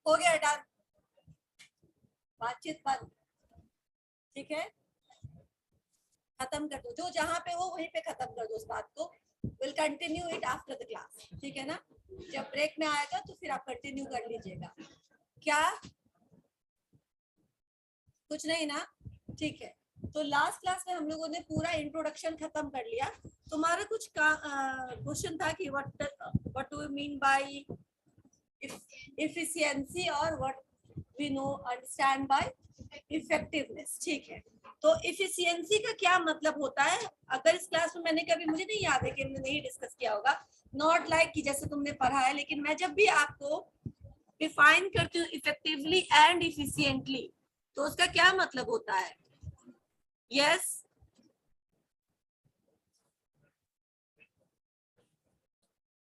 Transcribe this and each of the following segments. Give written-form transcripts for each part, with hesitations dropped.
हो गया डन, बातचीत बंद, ठीक है, खत्म कर दो, जो जहां पे हो वहीं पे खत्म कर दो उस बात को। Will continue it after the class, ठीक है ना। जब ब्रेक में आएगा तो फिर आप कंटिन्यू कर लीजिएगा। क्या कुछ नहीं ना, ठीक है। तो लास्ट क्लास में हम लोगों ने पूरा इंट्रोडक्शन खत्म कर लिया। तुम्हारा कुछ क्वेश्चन था कि what do you mean by efficiency और what we know understand by effectiveness, ठीक है। तो efficiency का क्या मतलब होता है? अगर इस क्लास में मैंने कभी, मुझे नहीं याद है कि हमने नहीं डिस्कस किया होगा, नॉट लाइक कि जैसे तुमने पढ़ा है, लेकिन मैं जब भी आपको डिफाइन करती हूँ इफेक्टिवली एंड इफिशिएंटली, तो उसका क्या मतलब होता है? यस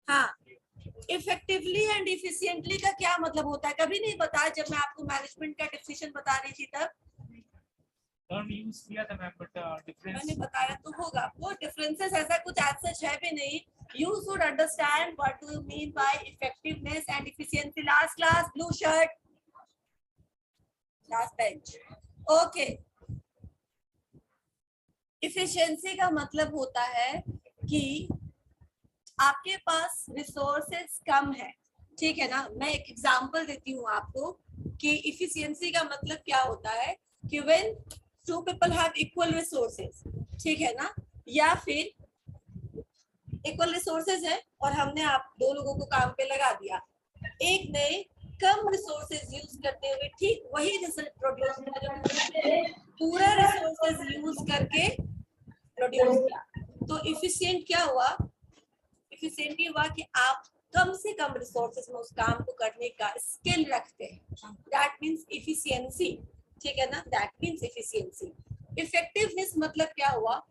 हाँ, इफेक्टिवली एंड इफिशिएंटली का क्या मतलब होता है? कभी नहीं बताया जब मैं आपको मैनेजमेंट का डेफिनेशन बता रही थी तब यूज किया था मैम, बट डिफरेंस मैंने बताया तो होगा। वो डिफरेंसेस ऐसा कुछ एज सच है भी नहीं। You should understand what do you mean by effectiveness and efficiency. Last class, blue shirt, last bench, okay. Efficiency का मतलब होता है कि आपके पास रिसोर्सेज कम है, ठीक है ना। मैं एक एग्जांपल देती हूँ आपको कि इफिशिएंसी का मतलब क्या होता है कि when two people have equal resources, ठीक है ना, या फिर इक्वल रिसोर्सेज है और हमने आप दो लोगों को काम पे लगा दिया, एक ने कम रिसोर्सेज यूज करते हुए ठीक वही रिजल्ट प्रोड्यूस किया, पूरा रिसोर्सेज यूज करके प्रोड्यूस किया। तो इफिशिएंट क्या हुआ? इफिशिएंटली हुआ कि आप कम से कम रिसोर्सेज में उस काम को करने का स्किल रखते हैं, दैट मींस इफिशिएंसी, ठीक है ना, दैट मींस इफिशिएंसी। इफेक्टिवनेस मतलब क्या हुआ?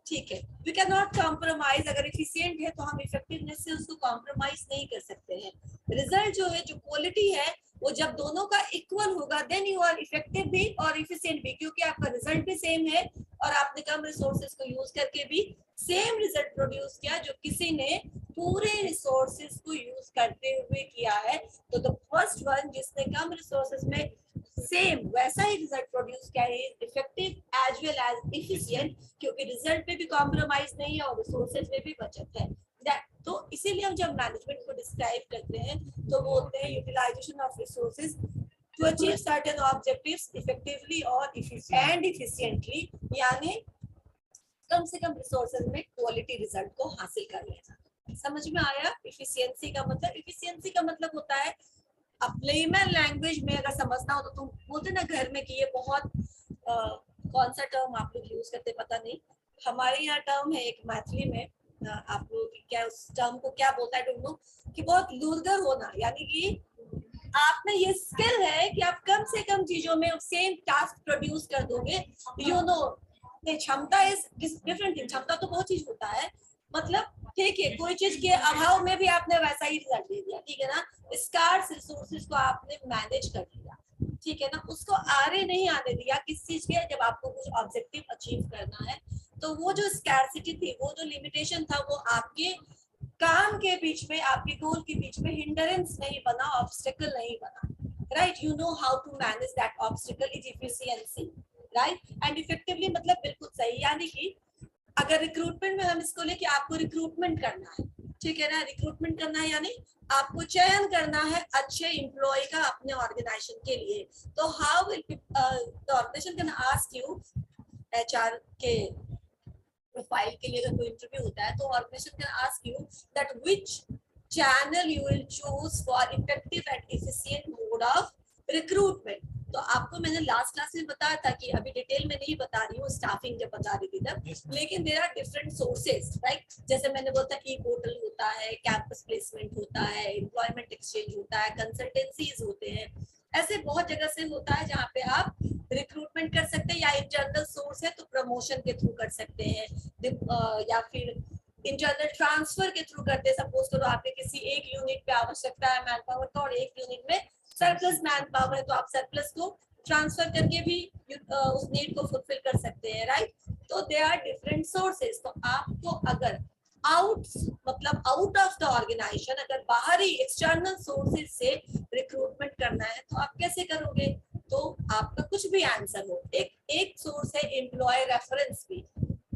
ठीक है, वी कैन नॉट कॉम्प्रोमाइज, अगर इफिशिएंट है तो हम इफेक्टिवनेस से उसको कॉम्प्रोमाइज नहीं कर सकते हैं। रिजल्ट जो है, जो क्वालिटी है, वो जब दोनों का इक्वल होगा देन यू आर इफेक्टिव भी और इफिशिएंट भी, क्योंकि आपका रिजल्ट भी सेम है और आपने कम रिसोर्सेज को यूज करके भी सेम रिजल्ट प्रोड्यूस किया जो किसी ने पूरे रिसोर्सेज को यूज करते हुए किया है। तो द फर्स्ट वन जिसने कम रिसोर्सेज में सेम वैसा ही रिजल्ट प्रोड्यूस किया है, effective as well as efficient, क्योंकि रिजल्ट में भी कॉम्प्रोमाइज नहीं है और रिसोर्सेज में भी बचत है। तो इसीलिए हम जब मैनेजमेंट को डिस्क्राइब करते हैं तो वो होते हैं utilization of resources to achieve certain objectives effectively और एंड इफिशिएंटली, यानी कम से कम रिसोर्सेज में क्वालिटी रिजल्ट को हासिल कर लेना। समझ में आया? इफिशिएंसी का मतलब, इफिशिएंसी का मतलब होता है, अब लेमन लैंग्वेज में अगर समझना हो तो तुम बोलते ना घर में कि ये बहुत कौन सा टर्म आप लोग यूज करते पता नहीं, हमारे यहाँ टर्म है एक मैथिली में, आप लोग क्या उस टर्म को क्या बोलता है डोंट नो, कि बहुत लूरगर होना, यानी कि आप में ये स्किल है कि आप कम से कम चीजों में सेम टास्क प्रोड्यूस कर दोगे। यू नो, क्षमता इज डिफरेंट थिंग, क्षमता तो बहुत चीज होता है, मतलब ठीक है, कोई चीज के अभाव में भी आपने वैसा ही रिजल्ट दे दिया, ठीक है ना। स्कार्स रिसोर्सेज को आपने मैनेज कर दिया, ठीक है ना, उसको आरे नहीं आने दिया किस चीज के, जब आपको कुछ ऑब्जेक्टिव अचीव करना है। तो वो जो स्कैर्सिटी थी, वो जो लिमिटेशन था, वो आपके काम के बीच में, आपके गोल के बीच में हिंडरेंस नहीं बना, ऑब्स्टेकल नहीं बना, right. You know how to manage that obstacle is efficiency, right. And effectively मतलब बिल्कुल सही, यानी कि अगर रिक्रूटमेंट में हम इसको लेके, आपको रिक्रूटमेंट करना है, ठीक है ना, रिक्रूटमेंट करना है यानी आपको चयन करना है अच्छे एम्प्लॉय का अपने ऑर्गेनाइजेशन के लिए। तो how will the organization can ask you, HR के प्रोफाइल के लिए अगर कोई इंटरव्यू होता है तो organization can ask you that which channel you will choose for effective and efficient mode of recruitment. तो आपको मैंने लास्ट क्लास में बताया था कि अभी डिटेल में नहीं बता रही हूँ, स्टाफिंग जब बता रही थी तब, लेकिन there are different sources, right. जैसे मैंने बोला ई पोर्टल होता है, कैंपस प्लेसमेंट होता है, एम्प्लॉयमेंट एक्सचेंज होता है, कंसल्टेंसीज होते हैं, ऐसे बहुत जगह से होता है जहाँ पे आप रिक्रूटमेंट कर सकते हैं, या इंटरनल सोर्स है तो प्रमोशन के थ्रू कर सकते हैं, या फिर इंटरनल ट्रांसफर के थ्रू करते हैं। सपोज करो आपके किसी एक यूनिट पे आवश्यकता है मैन पावर का और एक यूनिट में सरप्लस मैन पावर है, तो आप सरप्लस को ट्रांसफर करके भी उस नीड को फुलफिल कर सकते हैं, राइट। तो दे आर डिफरेंट सोर्सेज। तो आपको अगर आउट ऑफ द ऑर्गेनाइजेशन, अगर बाहरी एक्सटर्नल सोर्सेज से रिक्रूटमेंट रिक्रूटमेंट करना है तो आप कैसे करोगे? तो आपका कुछ भी आंसर हो, एक सोर्स है एम्प्लॉय रेफरेंस भी।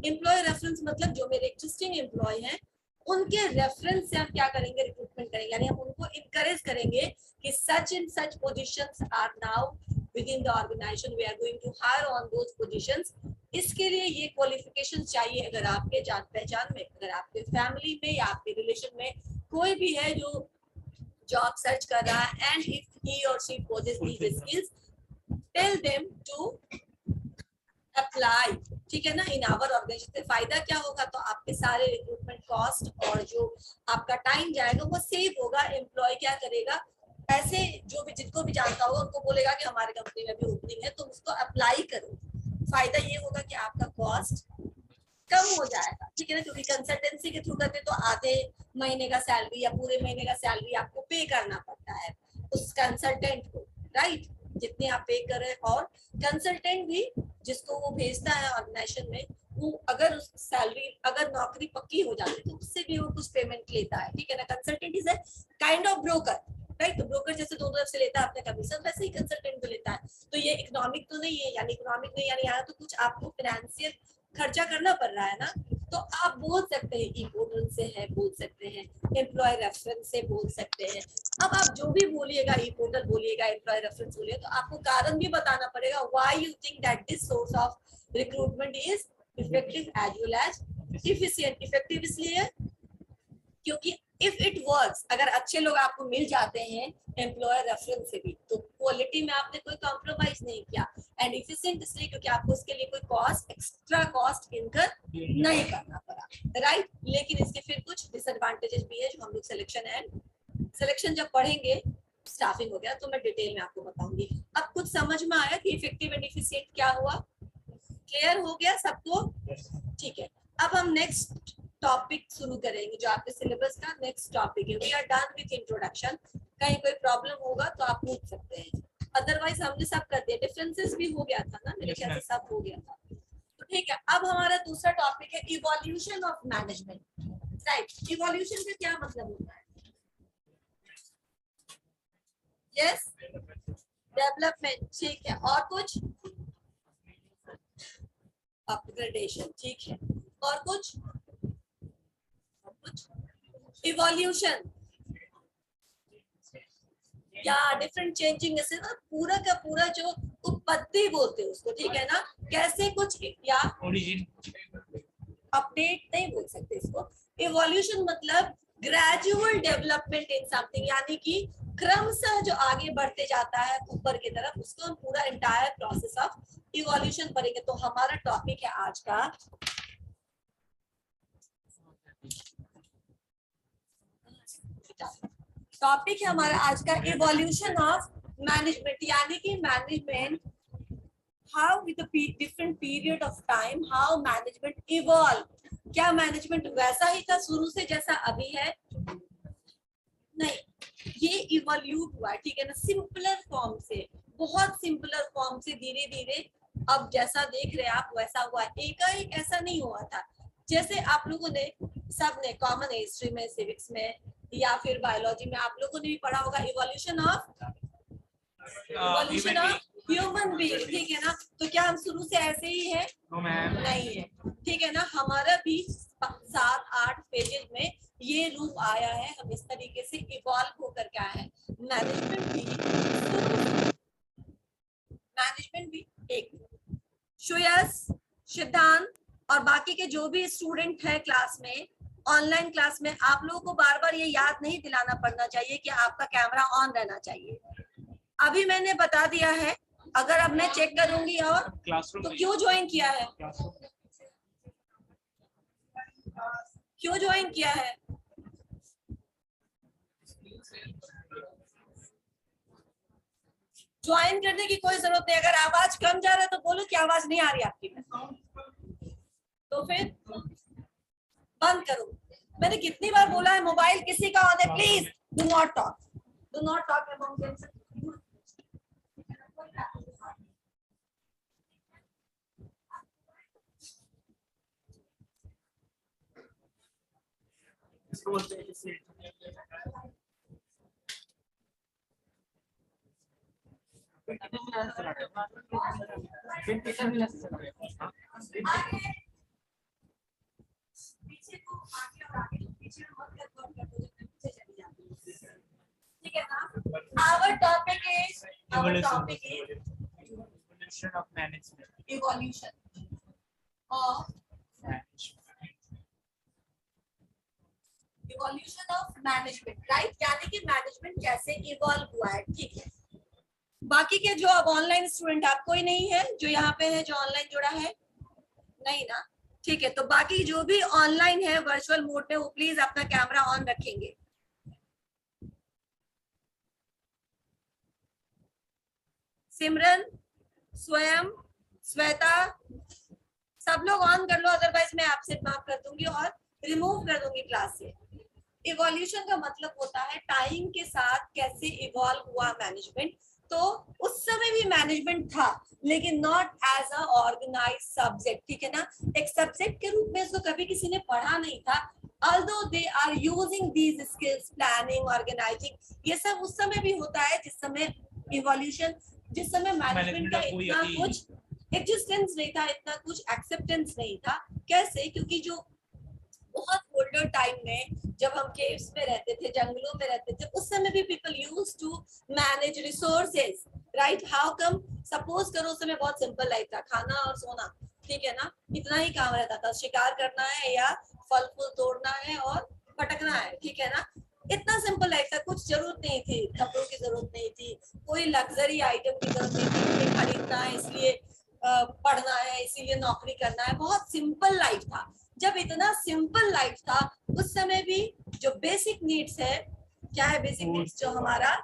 एम्प्लॉय रेफरेंस मतलब जो मेरे एग्जिस्टिंग एम्प्लॉय हैं उनके रेफरेंस से हम क्या करेंगे, रिक्रूटमेंट करेंगे, यानी हम उनको इनकरेज करेंगे कि such in such positions are now within the organisation, we are going to hire on those positions. इसके लिए ये क्वालिफिकेशन चाहिए। अगर आपके जान पहचान में, अगर आपके फैमिली में या आपके रिलेशन में कोई भी है जो जॉब सर्च कर रहा है एंड इफ ही और she possesses these skills, tell them to apply, ठीक है ना, इन आवर ऑर्गेनाइजेशन। फायदा क्या होगा, तो आपके सारे रिक्रूटमेंट कॉस्ट और जो आपका टाइम जाएगा वो सेव होगा। एम्प्लॉय क्या करेगा, ऐसे जो भी जिनको भी जानता होगा उनको बोलेगा कि हमारे कंपनी में भी ओपनिंग है, तुम उसको अप्लाई करो। फायदा ये होगा कि आपका कॉस्ट कम हो जाएगा, ठीक है ना, क्योंकि कंसल्टेंसी के थ्रू करते तो आधे महीने का सैलरी या पूरे महीने का सैलरी आपको पे करना पड़ता है उस कंसल्टेंट को, राइट, जितने आप पे कर रहे हैं। और कंसल्टेंट भी जिसको वो भेजता है ऑर्गेनाइजेशन में, वो अगर उस सैलरी, अगर नौकरी पक्की हो जाती है तो उससे भी वो कुछ पेमेंट लेता है, ठीक है ना। Consultant is a kind of broker, right. तो ब्रोकर जैसे दोनों तरफ से लेता है अपने कमीशन, वैसे ही कंसल्टेंट भी लेता है। तो ये इकोनॉमिक तो नहीं है, यानी इकोनॉमिक नहीं, यानी यहाँ तो कुछ आपको फाइनेंशियल खर्चा करना पड़ रहा है ना। तो आप बोल सकते हैं ई पोर्टल से है, बोल सकते हैं एम्प्लॉय रेफरेंस से, बोल सकते हैं। अब आप जो भी बोलिएगा, ई पोर्टल बोलिएगा, एम्प्लॉय रेफरेंस बोलिएगा, तो आपको कारण भी बताना पड़ेगा why you think that this source of recruitment is effective as well as efficient. Effective इसलिए क्योंकि इफ इट वर्क्स, अगर अच्छे लोग आपको मिल जाते हैं एम्प्लॉयर रेफरेंस से भी, तो क्वालिटी में आपने कोई कॉम्प्रोमाइज नहीं किया। एंड इफिशिएंट इसलिए क्योंकि आपको उसके लिए कोई कॉस्ट, एक्स्ट्रा कॉस्ट इनकर नहीं करना पड़ा, राइट। लेकिन इसके फिर कुछ डिसएडवांटेजेस भी है जो हम लोग सिलेक्शन जब पढ़ेंगे, स्टाफिंग हो गया तो मैं डिटेल में आपको बताऊंगी। अब कुछ समझ में आया कि इफेक्टिव एंड इफिशिएंट क्या हुआ, क्लियर हो गया सबको? ठीक है, अब हम नेक्स्ट टॉपिक शुरू करेंगे जो आपके सिलेबस का नेक्स्ट टॉपिक है। We are done with introduction. कहीं कोई प्रॉब्लम होगा तो आप पूछ सकते हैं, अदरवाइज हमने सब कर दिया। डिफरेंसेस भी हो गया था ना, मेरे ख्याल से सब हो गया था। तो ठीक है, अब हमारा दूसरा टॉपिक है evolution of management, right. Evolution का क्या मतलब होता है? यस, डेवलपमेंट, ठीक है। और कुछ? अपग्रेडेशन, ठीक है। और कुछ? इवोल्यूशन या डिफरेंट चेंजिंग, ऐसे ना पूरा का पूरा जो उत्पत्ति बोलते हैं उसको, ठीक है ना, कैसे कुछ, या अपडेट नहीं बोल सकते इसको। इवोल्यूशन मतलब ग्रेजुअल डेवलपमेंट इन समथिंग, यानी कि क्रमशः जो आगे बढ़ते जाता है ऊपर की तरफ, उसको हम पूरा एंटायर प्रोसेस ऑफ इवोल्यूशन पढ़ेंगे। तो हमारा टॉपिक है आज का टॉपिक है हमारा आज का इवोल्यूशन ऑफ मैनेजमेंट, यानी कि management, how with the different period of time how management evolve. क्या मैनेजमेंट वैसा ही था शुरू से जैसा अभी है? नहीं, ये इवोल्यूट हुआ, ठीक है ना, सिंपलर फॉर्म से, बहुत सिंपलर फॉर्म से धीरे धीरे अब जैसा देख रहे हैं आप वैसा हुआ। एकाएक ऐसा नहीं हुआ था। जैसे आप लोगों ने सब ने कॉमन हिस्ट्री में, सिविक्स में या फिर बायोलॉजी में आप लोगों ने भी पढ़ा होगा इवोल्यूशन ऑफ ह्यूमन बीइंग, ठीक है ना। तो क्या हम शुरू से ऐसे ही हैं? नहीं है, ठीक है ना। हमारा भी 7-8 फेजेज में ये रूप आया है, हम इस तरीके से इवॉल्व होकर के आए हैं। मैनेजमेंट भी एक श्रेयस, सिद्धांत और बाकी के जो भी स्टूडेंट है क्लास में, ऑनलाइन क्लास में, आप लोगों को बार बार ये याद नहीं दिलाना पड़ना चाहिए कि आपका कैमरा ऑन रहना चाहिए। अभी मैंने बता दिया है, अगर अब मैं चेक करूंगी और तो क्यों ज्वाइन किया है, क्यों ज्वाइन किया है? ज्वाइन करने की कोई जरूरत नहीं। अगर आवाज कम जा रहा है तो बोलो कि आवाज नहीं आ रही आपकी, तो फिर बंद करो। मैंने कितनी बार बोला है मोबाइल किसी का ऑन है, please do not talk, do not talk about आगे पीछे को आगे और आगे पीछे मत कर दो पीछे चली जाती है ठीक है ना our topic is evolution of management. evolution of management right यानी कि मैनेजमेंट कैसे इवॉल्व हुआ है ठीक है बाकी के जो अब ऑनलाइन स्टूडेंट आप कोई नहीं है जो यहाँ पे है जो ऑनलाइन जुड़ा है नहीं ना ठीक है तो बाकी जो भी ऑनलाइन है वर्चुअल मोड में वो प्लीज अपना कैमरा ऑन रखेंगे सिमरन स्वयं श्वेता सब लोग ऑन कर लो अदरवाइज मैं आपसे माफ कर दूंगी और रिमूव कर दूंगी क्लास से इवोल्यूशन का मतलब होता है टाइम के साथ कैसे इवॉल्व हुआ मैनेजमेंट तो उस समय भी मैनेजमेंट था लेकिन not as a organized subject ठीक है ना एक सब्जेक्ट के रूप में इसको कभी किसी ने पढ़ा नहीं था although they are using these skills planning organizing ये सब उस समय भी होता है जिस समय इवोल्यूशन जिस समय मैनेजमेंट का इतना कुछ एग्जिस्टेंस नहीं था इतना कुछ एक्सेप्टेंस नहीं था कैसे क्योंकि जो बहुत ओल्डर टाइम में जब हम केव्स में रहते थे जंगलों में रहते थे उस समय भी people use to manage resources right how come suppose करो उस समय बहुत सिंपल लाइफ था खाना और सोना ठीक है ना इतना ही काम रहता था शिकार करना है या फल फूल तोड़ना है और भटकना है ठीक है ना इतना सिंपल लाइफ था कुछ जरूरत नहीं थी कपड़ों की जरूरत नहीं थी कोई लग्जरी आइटम की जरूरत नहीं थी खरीदना है इसलिए पढ़ना है इसीलिए नौकरी करना है बहुत सिंपल लाइफ था जब इतना सिंपल लाइफ था उस समय भी जो बेसिक नीड्स है क्या है बेसिक नीड्स जो हमारा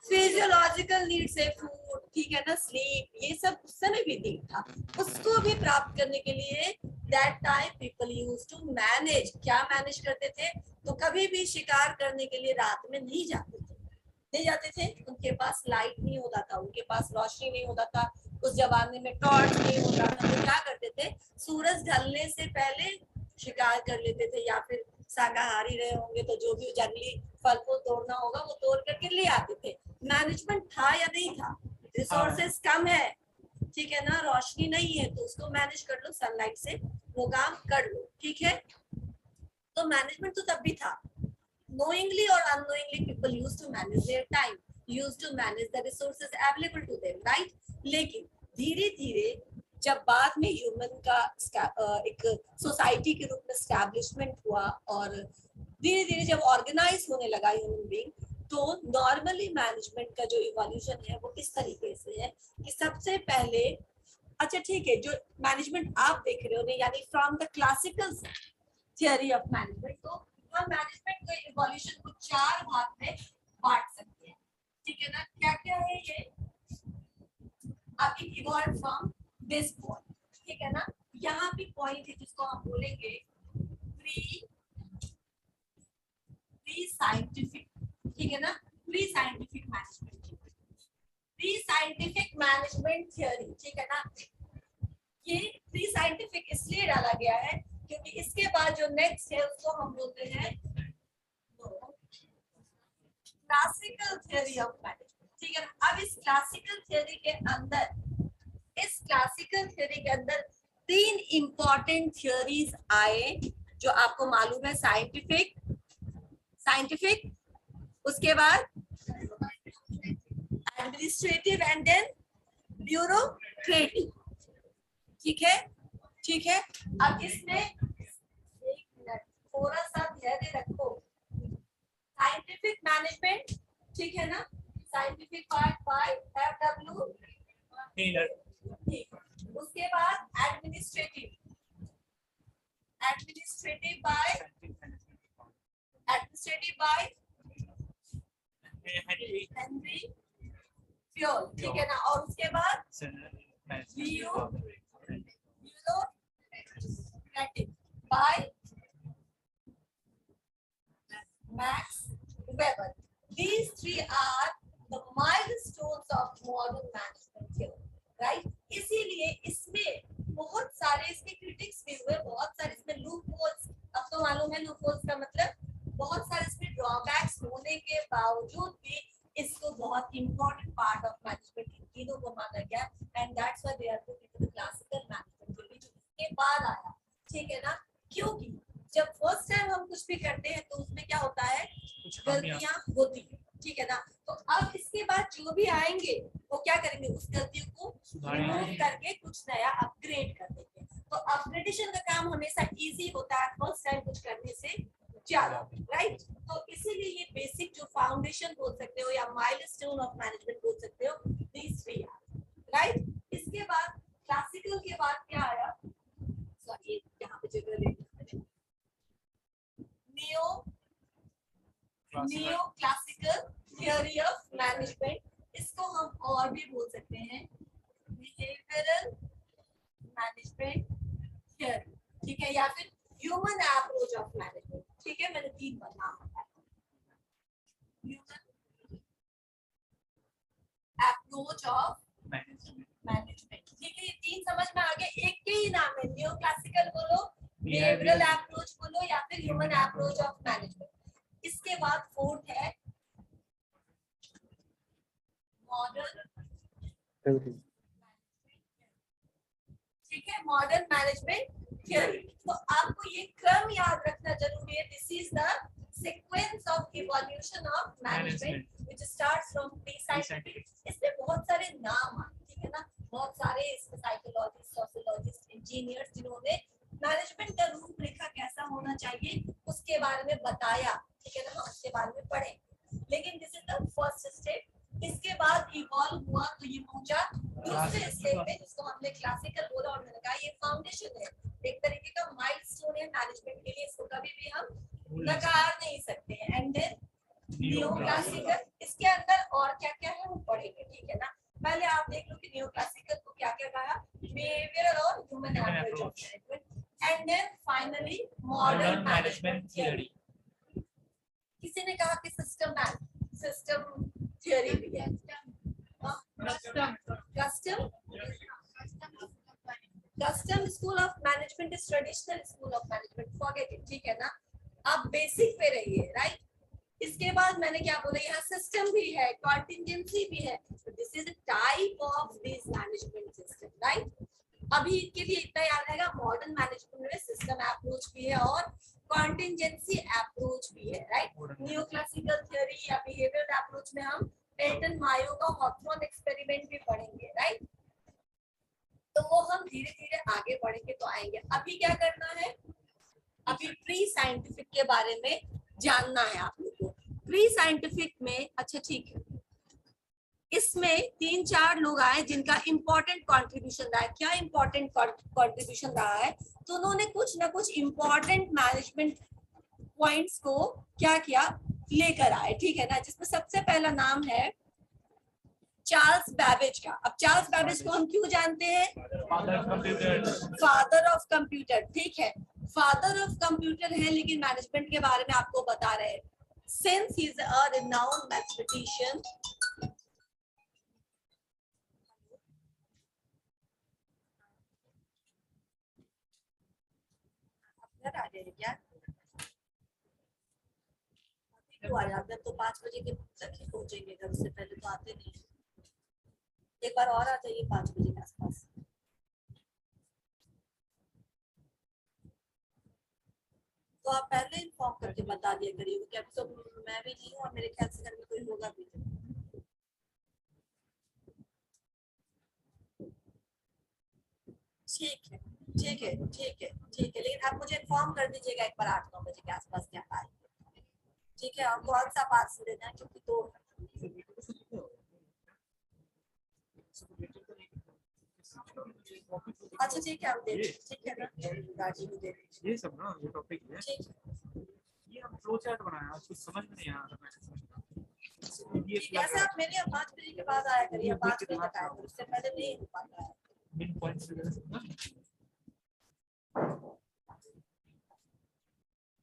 फिजियोलॉजिकल नीड्स है फूड ठीक है ना स्लीप ये सब उस समय भी नीड था उसको भी प्राप्त करने के लिए that time people use to manage क्या मैनेज करते थे तो कभी भी शिकार करने के लिए रात में नहीं जाते थे उनके पास लाइट नहीं होता था उनके पास रोशनी नहीं होता था उस जमाने में टॉर्च नहीं होता था तो क्या करते थे सूरज ढलने से पहले शिकार कर लेते थे या फिर शाकाहारी रहे होंगे तो जो भी जंगली फल फूल तोड़ना होगा वो तोड़ करके ले आते थे मैनेजमेंट था या नहीं था रिसोर्सेस कम है ठीक है ना रोशनी नहीं है तो उसको मैनेज कर लो सनलाइट से वो काम कर लो ठीक है तो मैनेजमेंट तो तब भी था knowingly or unknowingly people used to manage their time used to manage the resources available to them right लेकिन धीरे धीरे जब बाद में ह्यूमन का एक सोसाइटी के रूप में स्टैब्लिशमेंट हुआ और धीरे धीरे जब ऑर्गेनाइज होने लगा ह्यूमन बीइंग तो नॉर्मली मैनेजमेंट का जो इवोल्यूशन है वो किस तरीके से है कि सबसे पहले अच्छा ठीक है जो मैनेजमेंट आप देख रहे हो यानी from the classical theory of management तो हम मैनेजमेंट के इवोल्यूशन को 4 भाग में बांट सकते हैं ठीक है ना क्या क्या है ये अभी इवॉल्व फ्रॉम दिस पॉइंट ठीक है ना यहाँ भी पॉइंट है जिसको हम बोलेंगे प्री साइंटिफिक ठीक है ना प्री साइंटिफिक मैनेजमेंट थियरी ठीक है ना ये प्री साइंटिफिक इसलिए डाला गया है क्योंकि इसके बाद जो नेक्स्ट है उसको हम बोलते हैं क्लासिकल थियरी ऑफ मैनेजमेंट ठीक है ना अब इस क्लासिकल थियरी के अंदर 3 इंपॉर्टेंट थियरीज आए जो आपको मालूम है साइंटिफिक उसके बाद एडमिनिस्ट्रेटिव एंड देन ब्यूरोक्रेटिक ठीक है अब इसमें एक मिनट थोड़ा सा धैर्य रखो साइंटिफिक मैनेजमेंट ठीक है ना साइंटिफिक पार्ट बाय FW ठीक उसके बाद एडमिनिस्ट्रेटिव बाय हेनरी फ्योल ठीक है ना और उसके बाद by Max Weber. These 3 are the milestones of modern management theory, right? इसीलिए इसमें बहुत सारे इसके क्रिटिक्स भी हुए बहुत सारे इसमें लूप होल्स अब तो मालूम है लूप होल्स का मतलब बहुत सारे इसमें ड्रॉबैक्स होने के बावजूद भी इसको बहुत इंपॉर्टेंट पार्ट ऑफ मैनेजमेंट बाद जो भी आएंगे वो क्या करेंगे, उस गलतियों को सुधारेंगे। रिमूव करके कुछ नया अपग्रेड कर देंगे। तो अपग्रेडेशन का काम हमेशा इजी होता है फर्स्ट टाइम कुछ करने से ज्यादा, राइट। तो इसीलिए ये बेसिक जो फाउंडेशन बोल सकते हो या माइलस्टोन ऑफ मैनेजमेंट बोल सकते हो, दीस थ्री आर, राइट। इसके बाद क्लासिकल के बाद क्या आया, सॉरी यहाँ पे जगह लेनी, neo classical theory of management, इसको हम और भी बोल सकते हैं बिहेवियरल मैनेजमेंट थियोरी, ठीक है, या फिर ह्यूमन अप्रोच ऑफ मैनेजमेंट, ठीक है। मैंने 3 बार नाम बताया, ह्यूमन अप्रोच ऑफ मैनेजमेंट, ठीक है। ये 3 समझ में आ गया, एक के ही नाम है, नियो क्लासिकल बोलो, बिहेवियरल अप्रोच बोलो, या फिर ह्यूमन अप्रोच ऑफ मैनेजमेंट। इसके बाद फोर्थ है मॉडर्न, ठीक है, मॉडर्न मैनेजमेंट थियोरी। तो आपको ये क्रम याद रखना जरूरी है, this is the sequence of evolution of management which starts from pre scientific. इसमें बहुत सारे नाम आते हैं, ठीक है ना, बहुत सारे साइकोलॉजिस्ट, सोशियोलॉजिस्ट, इंजीनियर्स जिन्होंने मैनेजमेंट का रूपरेखा कैसा होना चाहिए उसके बारे में बताया, ठीक है ना, हम उसके बारे में पढ़े। लेकिन this is the first step. इसके बाद इवॉल्व हुआ तो ये पहुंचा दूसरे स्टेप में, जिसको हमने क्लासिकल बोला, और मैंने कहा ये फाउंडेशन है, एक तरीके का माइलस्टोन है मैनेजमेंट के लिए, इसको कभी भी हम नकार नहीं सकते हैं। एंड देन नियो क्लासिकल, इसके अंदर और क्या क्या है वो पढ़ेंगे, ठीक है ना। पहले आप देख लो कि नियो क्लासिकल को क्या क्या कहा, बिहेवियरल और human approach of management, and then finally modern management theory. किसी ने कहा कि सिस्टम थियोरी भी है, custom school of management is traditional school of management, forget it, ठीक है ना। आप बेसिक पे रहिए, राइट। इसके बाद मैंने क्या बोला, यहाँ सिस्टम भी है, कॉन्टिजेंसी भी है, this is a type of this management system, right. अभी के लिए इतना याद रहेगा, मॉडर्न मैनेजमेंट में सिस्टम अप्रोच भी है और कॉन्टिजेंसी अप्रोच भी है, राइट। न्यू क्लासिकल थ्योरी या बिहेवियरल अप्रोच में हम पेल्टन, मायो का हॉथरन एक्सपेरिमेंट भी पढ़ेंगे, राइट। तो वो हम धीरे धीरे आगे बढ़ेंगे तो आएंगे। अभी क्या करना है, अभी प्री साइंटिफिक के बारे में जानना है आप लोगों को। प्री साइंटिफिक में, अच्छा ठीक है, इसमें 3-4 लोग आए जिनका इंपॉर्टेंट कंट्रीब्यूशन रहा है। क्या इंपॉर्टेंट कंट्रीब्यूशन रहा है, तो उन्होंने कुछ ना कुछ इंपॉर्टेंट मैनेजमेंट पॉइंट्स को क्या किया, लेकर आए, ठीक है ना। जिसमें सबसे पहला नाम है चार्ल्स बैबेज का। अब चार्ल्स बैबेज को हम क्यों जानते हैं, फादर ऑफ कंप्यूटर, ठीक है, फादर ऑफ कंप्यूटर है, लेकिन मैनेजमेंट के बारे में आपको बता रहे हैं। Since he is a renowned mathematician, आ जाए क्या आ जाते हैं तो 5 बजे के तक ही पहुंचेंगे घर, उससे पहले तो आते नहीं। एक बार और आ जाइए 5 बजे के आसपास। तो आप पहले इन्फॉर्म करके बता दिया करिए, क्या तो मैं भी नहीं हूँ और मेरे ख्याल से घर में कोई होगा भी नहीं। ठीक है, ठीक है, ठीक है, ठीक है, लेकिन आप मुझे इन्फॉर्म कर दीजिएगा एक बार 8-9 बजे के आसपास क्या आए, ठीक है। और कौन सा पास देना है, क्योंकि तो अच्छा ठीक है, हम दे देंगे, ठीक है ना, गाजी भी दे देंगे। ये सब ना, ये टॉपिक है, ठीक है, ये हम फ्लो चार्ट बनाया, कुछ समझ में नहीं आ रहा ये कैसे आप मेरे यहाँ 5 बजे के बाद आया करिए, 5 बजे तक आया करिए, उससे पहले नहीं हो पाता है। मेन पॉइंट्स वगैरह सब ना,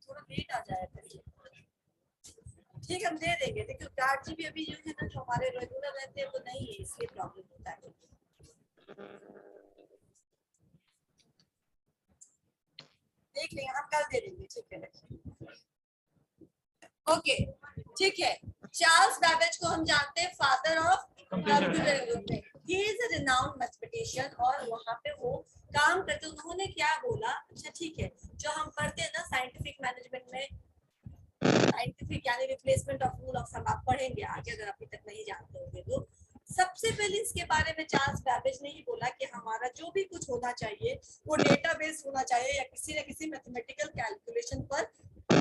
थोड़ा लेट आ जाया करिए, ठीक है, हम दे देंगे। देखिए कार्ड जी भी अभी जो है ना, जो हमारे रेगुलर रहते हैं वो नहीं है, इसलिए प्रॉब्लम होता है। देख लेंगे, हम कल दे देंगे, ठीक है, ओके, ठीक है। चार्ल्स बैबेज को हम जानते हैं father of computer, he is a renowned mathematician, और वहां पे वो काम करते। उन्होंने क्या बोला, अच्छा ठीक है, जो हम पढ़ते हैं ना साइंटिफिक मैनेजमेंट में, साइंटिफिक यानी replacement of rule of some, आप पढ़ेंगे आगे अगर अभी तक नहीं जानते होंगे सबसे पहले इसके बारे में चार्ल्स बैबेज ने ही बोला कि हमारा जो भी कुछ होना चाहिए वो डेटाबेस होना चाहिए या किसी न किसी मैथमेटिकल कैलकुलेशन पर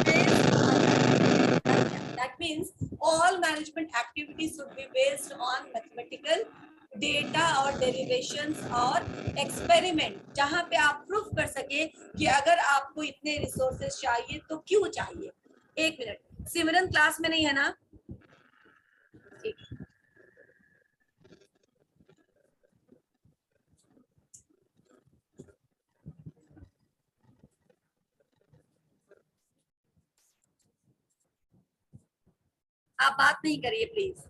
based होना चाहिए. That means all management activities should be based on mathematical data और डेरिवेशंस और एक्सपेरिमेंट, जहां पे आप प्रूफ कर सके कि अगर आपको इतने रिसोर्सेज चाहिए तो क्यों चाहिए. एक मिनट, सिमरन क्लास में नहीं है ना? ठीक. आप बात नहीं करिए प्लीज.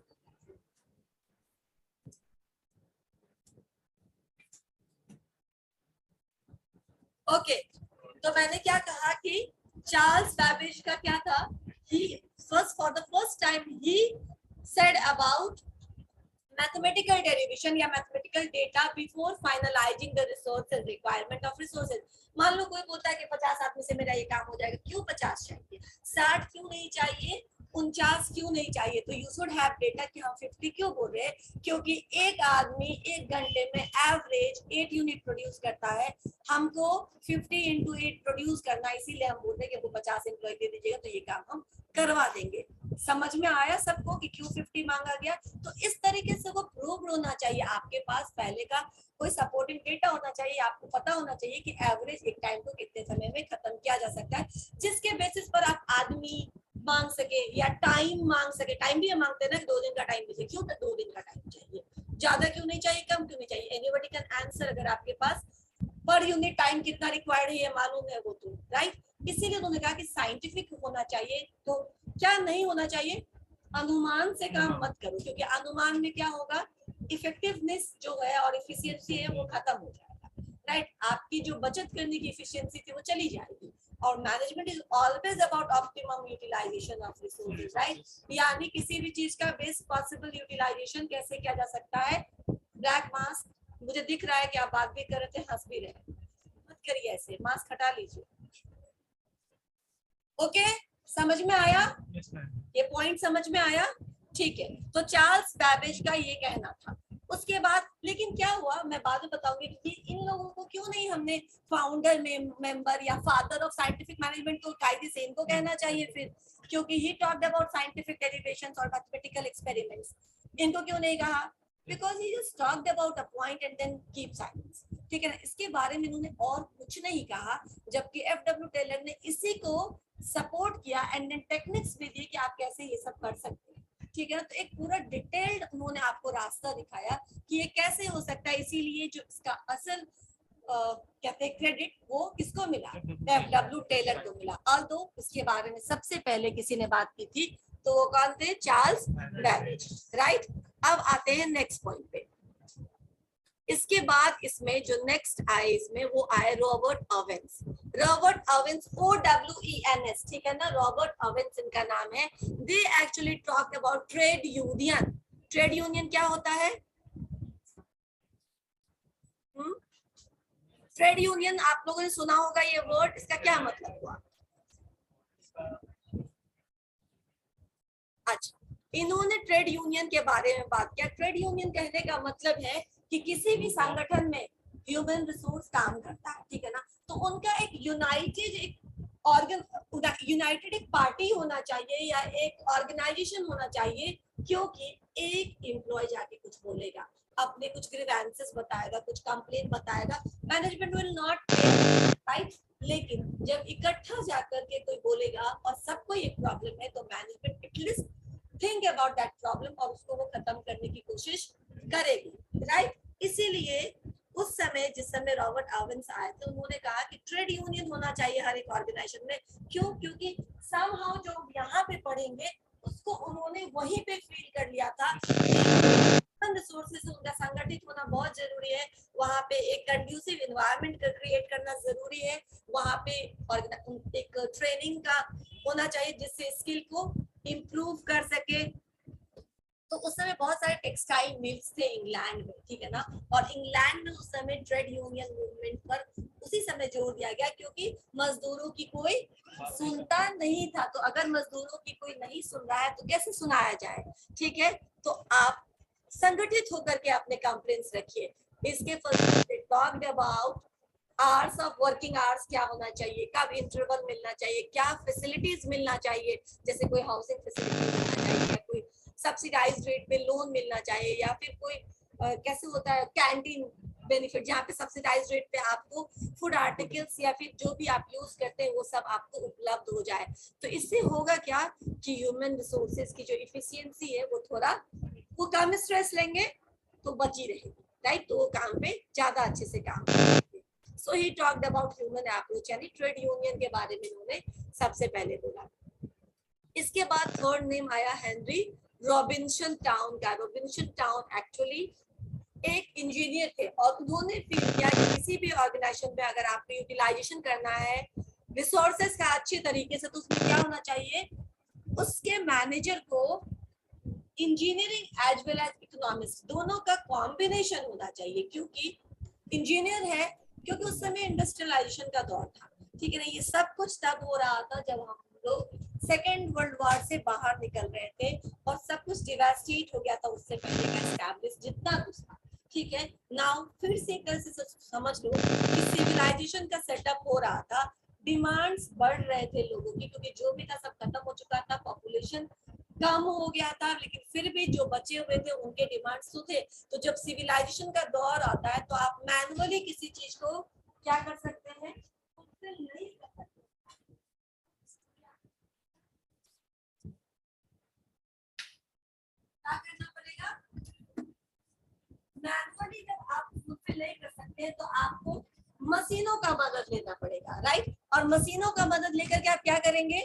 ओके, तो मैंने क्या कहा कि चार्ल्स बैबेज का क्या था, he first for the first time he said about mathematical derivation या mathematical data before finalizing the resources requirement of resources. मान लो कोई बोलता है कि 50 आदमी से मेरा ये काम हो जाएगा, क्यों 50 चाहिए, 60 क्यों नहीं चाहिए, 49 क्यों नहीं चाहिए? तो यू शुड हैव डेटा कि हम 50 क्यों बोल रहे हैं, क्योंकि एक आदमी एक घंटे में एवरेज 8 यूनिट प्रोड्यूस करता है, हमको 50 into 8 प्रोड्यूस करना, इसीलिए हम बोलते हैं कि वो 50 एम्प्लॉय दे दीजिएगा तो ये काम हम करवा देंगे. समझ में आया सबको कि क्यों 50 मांगा गया? तो इस तरीके से वो प्रूव होना चाहिए, आपके पास पहले का कोई सपोर्टिंग डेटा होना चाहिए, आपको पता होना चाहिए कि एवरेज एक टाइम को कितने समय में खत्म किया जा सकता है, जिसके बेसिस पर आप आदमी मांग सके या टाइम मांग सके. टाइम भी हम मांगते हैं ना, 2 दिन का टाइम दीजिए, क्यों? तो 2 दिन का टाइम चाहिए, ज्यादा क्यों नहीं चाहिए, कम क्यों नहीं चाहिए. एनीबॉडी कैन आंसर, अगर आपके पास पर यूनिट टाइम कितना रिक्वायर्ड है ये मालूम है वो तो, राइट. इसीलिए उन्होंने कहा कि साइंटिफिक होना चाहिए. तो क्या नहीं होना चाहिए, अनुमान से काम मत करो, क्योंकि अनुमान में क्या होगा, इफेक्टिवनेस जो है और इफिशियंसी है वो खत्म हो जाएगा, राइट. आपकी जो बचत करने की इफिशियंसी थी वो चली जाएगी. और management is always about optimum utilization of resources, right. यानी किसी भी चीज का बेस्ट पॉसिबल यूटिलाइजेशन कैसे किया जा सकता है. ब्लैक मास्क, मुझे दिख रहा है कि आप बात भी कर रहे थे, हंस भी रहे, मत करिए ऐसे, मास्क हटा लीजिए. ओके, समझ में आया? Yes, ma'am. ये पॉइंट समझ में आया? ठीक है. तो चार्ल्स बैबेज का ये कहना था. उसके बाद लेकिन क्या हुआ, मैं बाद में बताऊंगी कि इन लोगों को क्यों नहीं हमने फाउंडर मेंबर या फादर ऑफ साइंटिफिक मैनेजमेंट को कायदे से इनको कहना चाहिए फिर, क्योंकि he talked about scientific derivations और मैथमेटिकल एक्सपेरिमेंट्स. इनको क्यों नहीं कहा? Because he just talked about a point and then keep silence. ठीक है ना, इसके बारे में इन्होंने और कुछ नहीं कहा, जबकि एफडब्ल्यू टेलर ने इसी को सपोर्ट किया एंड देन टेक्निक्स भी दिए कि आप कैसे ये सब कर सकते हैं. ठीक है ना, तो एक पूरा डिटेल्ड उन्होंने आपको रास्ता दिखाया कि ये कैसे हो सकता है. इसीलिए जो इसका असल कहते हैं क्रेडिट वो किसको मिला, एफडब्ल्यू टेलर को मिला. ऑल्दो इसके बारे में सबसे पहले किसी ने बात की थी, तो वो कौन थे, चार्ल्स बैबेज, राइट. अब आते हैं नेक्स्ट पॉइंट पे. इसके बाद इसमें जो नेक्स्ट आए इसमें वो आए Robert Owens. Robert Owens, OWENS, ठीक है ना, रॉबर्ट ओवेंस इनका नाम है. They actually talk about trade union. Trade union क्या होता है? ट्रेड यूनियन आप लोगों ने सुना होगा ये वर्ड, इसका क्या मतलब हुआ? अच्छा, इन्होंने ट्रेड यूनियन के बारे में बात किया. ट्रेड यूनियन कहने का मतलब है कि किसी भी संगठन में ह्यूमन रिसोर्स काम करता है, ठीक है ना, तो उनका एक यूनाइटेड एक यूनाइटेड एक पार्टी होना चाहिए या एक ऑर्गेनाइजेशन होना चाहिए, क्योंकि एक एम्प्लॉय जाके कुछ बोलेगा, अपने कुछ ग्रीवेंसेस बताएगा, कुछ कंप्लेन बताएगा, मैनेजमेंट विल नॉट, राइट. लेकिन जब इकट्ठा जाकर के कोई बोलेगा और सबको ये प्रॉब्लम है, तो management at least think about that problem और उसको वो खत्म करने की कोशिश करेगी, राइट. इसीलिए उस समय जिस समय रॉबर्ट ओवेंस आए थे, उन्होंने कहा कि ट्रेड यूनियन होना चाहिए हर एक ऑर्गेनाइजेशन में. क्यों? क्योंकि समहाउ जो यहाँ पे पढ़ेंगे उसको उन्होंने वहीं पे फील कर लिया था. रिसोर्सेज उनका संगठित होना बहुत जरूरी है, वहाँ पे एक कंड्यूसिव एनवायरनमेंट क्रिएट करना जरूरी है, वहाँ पे एक ट्रेनिंग का होना चाहिए जिससे स्किल को इम्प्रूव कर सके. तो उस समय बहुत सारे टेक्सटाइल मिल्स थे इंग्लैंड में, ठीक है ना, और इंग्लैंड में उस समय ट्रेड यूनियन मूवमेंट पर उसी समय जोर दिया गया, क्योंकि मजदूरों की कोई सुनता नहीं था. तो अगर मजदूरों की कोई नहीं सुन रहा है तो कैसे सुनाया जाए? ठीक है, तो आप संगठित होकर के अपने कंप्लेंट्स रखिए। इसके फलस्वरूप talked about hours of working hours क्या होना चाहिए, कब इंटरवल मिलना चाहिए, क्या फैसिलिटीज मिलना चाहिए, जैसे कोई हाउसिंग फैसिलिटी मिलना चाहिए, या कोई सब्सिडाइज्ड रेट पे लोन मिलना चाहिए, या फिर कोई कैसे होता है कैंटीन बेनिफिट जहाँ पे सब्सिडाइज्ड रेट पे आपको फूड आर्टिकल्स या फिर जो भी आप यूज करते हैं वो सब आपको उपलब्ध हो जाए। तो इससे होगा क्या कि ह्यूमन रिसोर्सेज की जो इफिशियंसी है वो थोड़ा वो कम स्ट्रेस लेंगे तो बची रहेगी, राइट। तो वो काम पे ज्यादा अच्छे से काम करेंगे। So he talked about human approach, यानी ट्रेड यूनियन के बारे में उन्होंने सबसे पहले बोला। इसके बाद थर्ड नेम आया हेनरी रॉबिन्सन टाउन का। रॉबिन्सन टाउन एक्चुअली एक इंजीनियर थे और उन्होंने फील किया कि किसी भी ऑर्गेनाइजेशन में अगर आपको यूटिलाइजेशन करना है रिसोर्सेज का अच्छे तरीके से, तो उसमें क्या होना चाहिए, उसके मैनेजर को engineering as well as economics दोनों का कॉम्बिनेशन होना चाहिए। क्योंकि इंजीनियर है, क्योंकि उस समय इंडस्ट्रियलाइजेशन का दौर था, ठीक है ना। ये सब कुछ तब हो रहा था जब हम लोग सेकेंड वर्ल्ड वॉर से बाहर निकल रहे थे और सब कुछ डिवास्टेट हो गया था उससे पहले का एस्टैब्लिश जितना कुछ था, ठीक है। नाउ फिर से एक तरह से समझ लो कि सिविलाइजेशन का सेटअप हो रहा था, डिमांड्स बढ़ रहे थे लोगों की, क्योंकि जो भी था सब खत्म हो चुका था, पॉपुलेशन कम हो गया था, लेकिन फिर भी जो बचे हुए थे उनके डिमांड्स तो थे। तो जब सिविलाइजेशन का दौर आता है तो आप मैनुअली किसी चीज को क्या कर सकते हैं, फुलफिल नहीं कर सकते। क्या करना पड़ेगा, मैनुअली जब आप फुलफिल नहीं कर सकते हैं तो आपको मशीनों का मदद लेना पड़ेगा, राइट। और मशीनों का मदद लेकर के आप क्या करेंगे,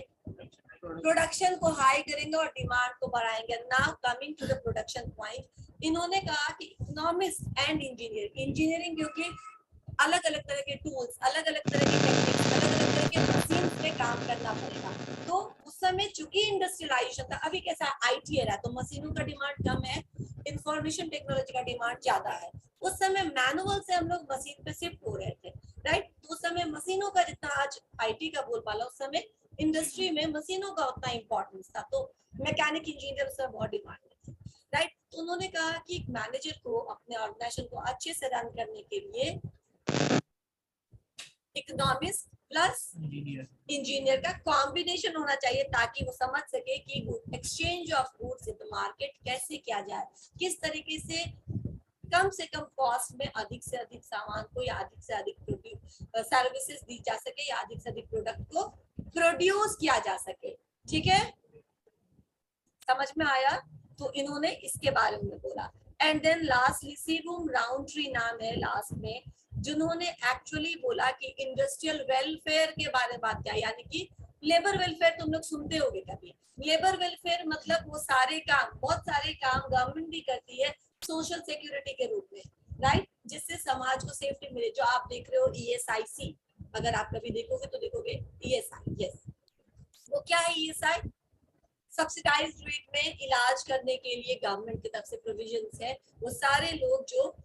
प्रोडक्शन को हाई करेंगे और डिमांड को बढ़ाएंगे। Now coming to the production point, इन्होंने कहा कि इकोनॉमिक्स एंड इंजीनियरिंग क्योंकि अलग अलग तरह के टूल्स, अलग अलग तरह के टेक्निक्स, अलग अलग तरह के मशीन्स पे काम करना पड़ेगा। तो उस समय चूंकि इंडस्ट्रियलाइजेशन था, अभी कैसा आईटी एरा, तो मशीनों का डिमांड कम है, इंफॉर्मेशन टेक्नोलॉजी का डिमांड ज्यादा है। उस समय मैनुअल से हम लोग मशीन पे शिफ्ट हो रहे थे, राइट। तो उस समय मशीनों का जितना आज आईटी का बोलबाला, उस समय इंडस्ट्री में मशीनों का उतना इंपॉर्टेंस था। तो मैकेनिक इंजीनियर उसका बहुत डिमांड है, राइट। तो उन्होंने कहा कि मैनेजर को अपने ऑर्गेनाइजेशन को अच्छे से रन करने के लिए इकोनॉमिक्स प्लस इंजीनियर का कॉम्बिनेशन होना चाहिए, ताकि वो समझ सके कि exchange of goods in the market कैसे किया जाए, किस तरीके से कम कॉस्ट में अधिक से अधिक सामान को या अधिक से अधिक सर्विसेज दी जा सके या अधिक से अधिक प्रोडक्ट को प्रोड्यूस किया जा सके, ठीक है, समझ में आया। तो इन्होंने इसके बारे में बोला। एंड देन लास्टली सीबूम राउंट्री नाम है लास्ट में, जिन्होंने एक्चुअली बोला कि इंडस्ट्रियल वेलफेयर के बारे में बात किया, यानी कि लेबर वेलफेयर तुम लोग सुनते होगे कभी। लेबर वेलफेयर मतलब वो सारे काम, बहुत सारे काम गवर्नमेंट भी करती है सोशल सिक्योरिटी के रूप में, राइट, जिससे समाज को सेफ्टी मिले। जो आप देख रहे हो ESIC, अगर आप कभी देखोगे तो देखोगे ESI, यस, वो क्या है ESI, सब्सिडाइज्ड रेट में इलाज करने के लिए गवर्नमेंट की तरफ से प्रोविजंस है। वो सारे लोग जो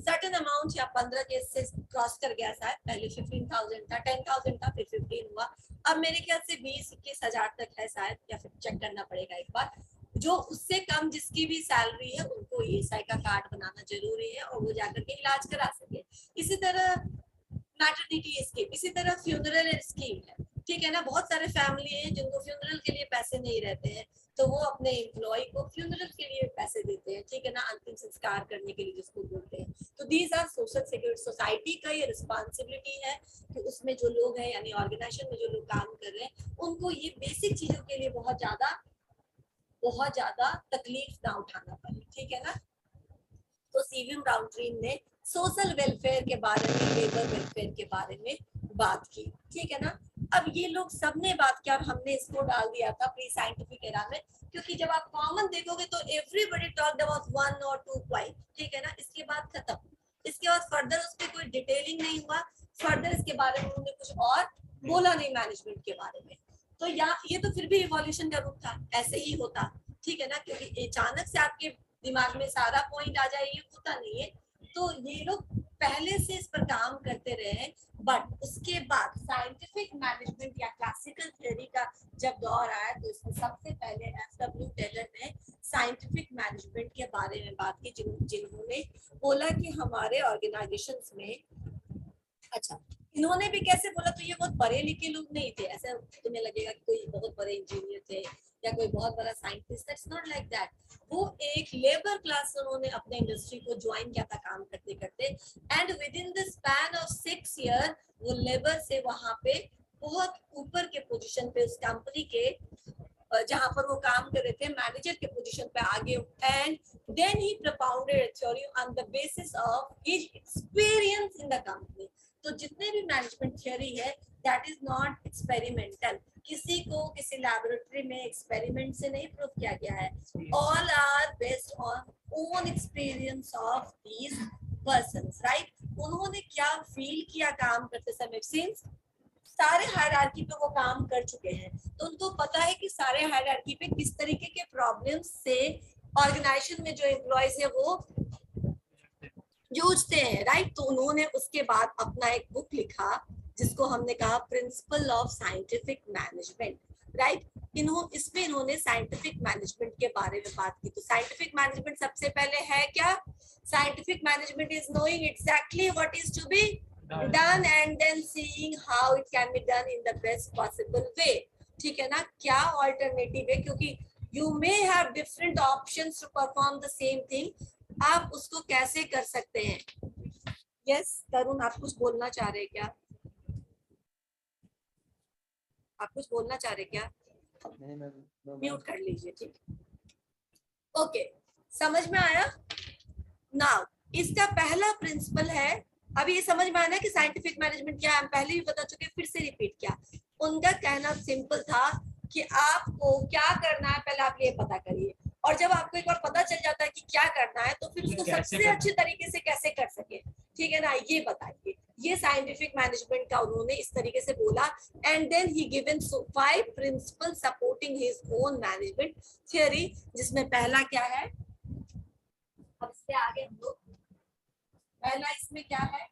सर्टेन अमाउंट या 15 केस से क्रॉस कर गया, शायद पहले 15,000 था, 10,000 था, फिर 15 हुआ, अब मेरे ख्याल से 20-21 हजार तक है शायद, या फिर चेक करना पड़ेगा एक बार। जो उससे कम जिसकी भी सैलरी है उनको ESI का कार्ड बनाना जरूरी है और वो जाकर के इलाज करा सके। इसी तरह मैटरनिटी स्कीम, इसी तरह फ्यूनरल स्कीम है, ठीक है ना। बहुत सारे फैमिली हैं जिनको फ्यूनरल के लिए पैसे नहीं रहते हैं, तो वो अपने एम्प्लॉय को फ्यूनरल के लिए पैसे देते हैं, ठीक है ना, अंतिम संस्कार करने के लिए जिसको बोलते हैं। तो these are social security, society का ये रिस्पॉन्सिबिलिटी है कि उसमें जो लोग हैं यानी ऑर्गेनाइजेशन में जो लोग काम कर रहे हैं उनको ये बेसिक चीजों के लिए बहुत ज्यादा तकलीफ ना उठाना पड़े, ठीक है ना। तो सीवियम राउंट्रीन ने सोशल वेलफेयर के बारे में, लेबर वेलफेयर के बारे में बात की, ठीक है ना। अब ये लोग सबने बात किया और हमने इसको डाल दिया था प्री साइंटिफिक एरा में, क्योंकि जब आप कॉमन देखोगे तो एवरीबॉडी टॉक्ड अबाउट 1 और 2 पॉइंट, ठीक है ना। इसके बाद खत्म, इसके बाद फर्दर उस पर कोई डिटेलिंग नहीं हुआ, फर्दर इसके बारे में उन्होंने कुछ और बोला नहीं मैनेजमेंट के बारे में। तो ये तो फिर भी इवोल्यूशन का रूप था, ऐसे ही होता, ठीक है ना, क्योंकि अचानक से आपके दिमाग में सारा पॉइंट आ जाए ये होता नहीं है। तो ये लोग पहले से इस पर काम करते रहे हैं, बट उसके बाद साइंटिफिक मैनेजमेंट या क्लासिकल थ्योरी का जब दौर आया तो इसमें सबसे पहले FW टेलर ने साइंटिफिक मैनेजमेंट मैनेजमेंट के बारे में बात की, जिन्होंने बोला कि हमारे ऑर्गेनाइजेशंस में, अच्छा इन्होंने भी कैसे बोला, तो ये बहुत पढ़े लिखे लोग नहीं थे, ऐसा तुम्हें लगेगा कि कोई बहुत बड़े इंजीनियर थे या कोई बहुत बड़ा scientist, that's not like that. वो एक लेबर क्लास से उन्होंने अपने इंडस्ट्री को ज्वाइन किया था काम करते करते, and with in the span of 6 year वो लेबर से वहां पे बहुत ऊपर के पोजीशन पे उस कंपनी के जहां पर वो काम कर रहे थे मैनेजर के पोजीशन पे आ गए, and then he propounded a theory on the basis of his experience in the company। तो जितने भी मैनेजमेंट थियोरी है दैट इज नॉट एक्सपेरिमेंटल, किसी को किसी लैबोरेटरी में एक्सपेरिमेंट से नहीं प्रूव किया गया है, all are based on own experience of these persons, right. उन्होंने क्या फील किया काम करते समय, सिंस सारे हायरार्की पे वो काम कर चुके हैं, तो उनको पता है कि सारे हायरार्की पे किस तरीके के प्रॉब्लम्स से ऑर्गेनाइजेशन में जो एम्प्लॉयज है वो जूझते हैं, राइट। तो उन्होंने उसके बाद अपना एक बुक लिखा जिसको हमने कहा principle of scientific management, right. इसमें इन्होंने साइंटिफिक मैनेजमेंट के बारे में बात की। तो साइंटिफिक मैनेजमेंट सबसे पहले है क्या, scientific management is knowing exactly what is to be done and then seeing how it can be done in the best possible way, ठीक है ना। क्या ऑल्टरनेटिव है, क्योंकि you may have different options to perform the same thing, आप उसको कैसे कर सकते हैं। यस तरुण, आप कुछ बोलना चाह रहे हैं क्या, आप कुछ बोलना चाह रहे क्या, म्यूट कर लीजिए, ठीक है, ओके समझ में आया। नाउ इसका पहला प्रिंसिपल है, अभी ये समझ में आना कि साइंटिफिक मैनेजमेंट क्या है, हम पहले भी बता चुके, फिर से रिपीट किया। उनका कहना सिंपल था कि आपको क्या करना है पहले आप ये पता करिए, और जब आपको एक बार पता चल जाता है कि क्या करना है तो फिर उसको सबसे अच्छे तरीके से कैसे कर सके, ठीक है ना, ये बताइए। ये साइंटिफिक मैनेजमेंट का उन्होंने इस तरीके से बोला, and then he given 5 principle supporting his own management theory, जिसमें पहला क्या है, अब इससे आगे हम लोग, पहला इसमें क्या है,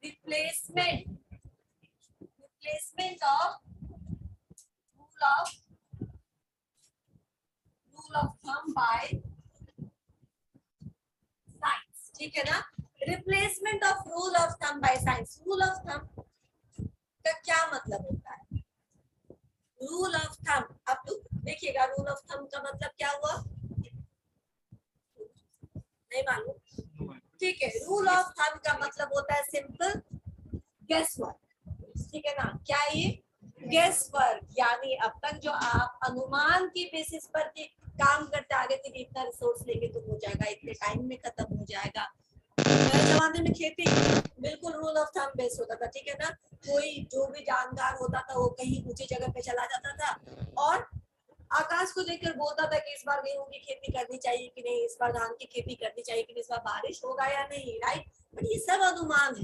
replacement of rule of thumb by science, ठीक है ना। Replacement of rule of thumb by science, rule of thumb का क्या मतलब होता है, रूल ऑफ थंब, अब तो देखिएगा रूल ऑफ थंब का मतलब क्या हुआ, नहीं मालूम, ठीक है। रूल ऑफ थंब का मतलब होता है सिंपल गेस वर्क, ठीक है ना। क्या ये गेस वर्क, यानी अब तक जो आप अनुमान की बेसिस पर के काम करते आगे थे कि इतना रिसोर्स लेके तो हो जाएगा, इतने टाइम में खत्म हो जाएगा। पहले जमाने में खेती बिल्कुल रूल ऑफ थंब बेस्ड होता था, ठीक है ना। कोई जो भी जानकार होता था वो कहीं ऊंची जगह पे चला जाता था और आकाश को देखकर बोलता था कि इस बार गेहूं की खेती करनी चाहिए कि नहीं, इस बार धान की खेती करनी चाहिए कि नहीं, इस बार बारिश होगा या नहीं, राइट। बट ये सब अनुमान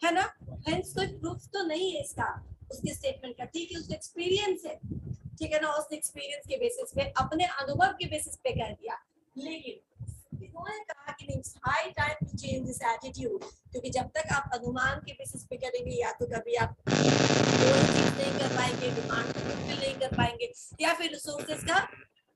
है ना, हेंस कोई प्रूफ तो नहीं है इसका, उसके स्टेटमेंट का, ठीक है, उसका एक्सपीरियंस है, ठीक है ना। उसने एक्सपीरियंस के बेसिस पे, अपने अनुभव के बेसिस पे कह दिया। लेकिन इन्होंने कहा कि it's high time to change this attitude, क्योंकि जब तक आप अनुमान के बेसिस पे करेंगे या तो कभी आप नहीं कर पाएंगे, डिमांड को फुलफिल नहीं कर पाएंगे, या फिर रिसोर्सेज का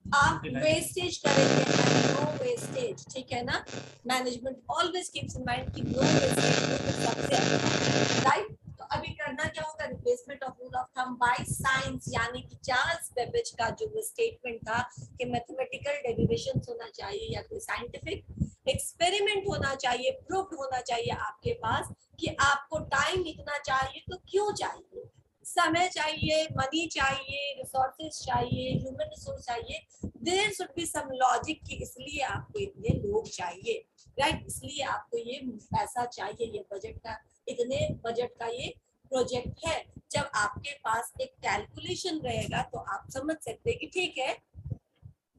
आप वेस्टेज करेंगे, नो वेस्टेज, ठीक है ना। Management always keeps in mind कि नो वेस्टेज सबसे अच्छा, राइट। तो अभी करना क्या होगा, replacement of rule of thumb by science, यानी कि चार्ल्स बेबेज का जो स्टेटमेंट था कि मैथमेटिकल डेरिवेशन होना चाहिए या कोई साइंटिफिक एक्सपेरिमेंट होना चाहिए, प्रूफ होना चाहिए आपके पास कि आपको टाइम इतना चाहिए तो क्यों चाहिए, समय चाहिए, मनी चाहिए, रिसोर्सेज चाहिए, ह्यूमन रिसोर्स चाहिए, there should be some logic कि इसलिए आपको इतने लोग चाहिए, राइट, इसलिए आपको ये पैसा चाहिए, ये बजट का, इतने बजट का ये प्रोजेक्ट है। जब आपके पास एक कैलकुलेशन रहेगा तो आप समझ सकते हैं कि ठीक है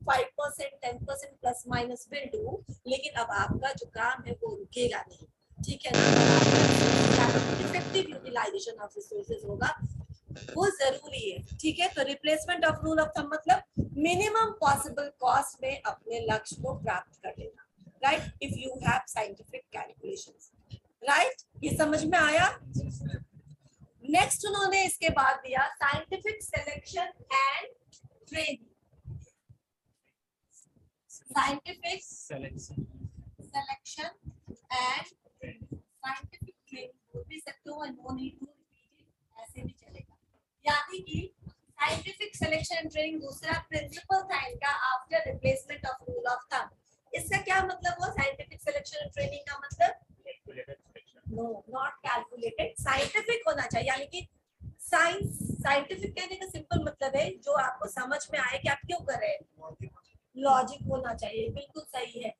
5% 10% प्लस माइनस विल डू, लेकिन अब आपका जो काम है वो रुकेगा नहीं, ठीक है ना। इफेक्टिव यूटिलाइजेशन ऑफ रिसोर्सेज होगा, वो जरूरी है, ठीक है। तो replacement of rule of thumb मतलब मिनिमम पॉसिबल कॉस्ट में अपने लक्ष्य को प्राप्त कर लेना, right, if you have scientific calculations, right. ये समझ में आया। नेक्स्ट उन्होंने इसके बाद दिया scientific selection and training. Scientific selection. Selection and scientific training बोल भी सकते हो, no need to repeat it, ऐसे भी चलेगा। यानी कि साइंटिफिक सिलेक्शन एंड ट्रेनिंग दूसरा प्रिंसिपल था इनका after replacement of rule of thumb. इसका क्या मतलब हुआ? साइंटिफिक सिलेक्शन एंड ट्रेनिंग का मतलब नो, नॉट कैलकुलेटेड, साइंटिफिक होना चाहिए। यानी कि साइंस, साइंटिफिक कहने का सिंपल मतलब है जो आपको समझ में आए कि आप क्यों कर रहे हैं, लॉजिक होना चाहिए। बिल्कुल सही है।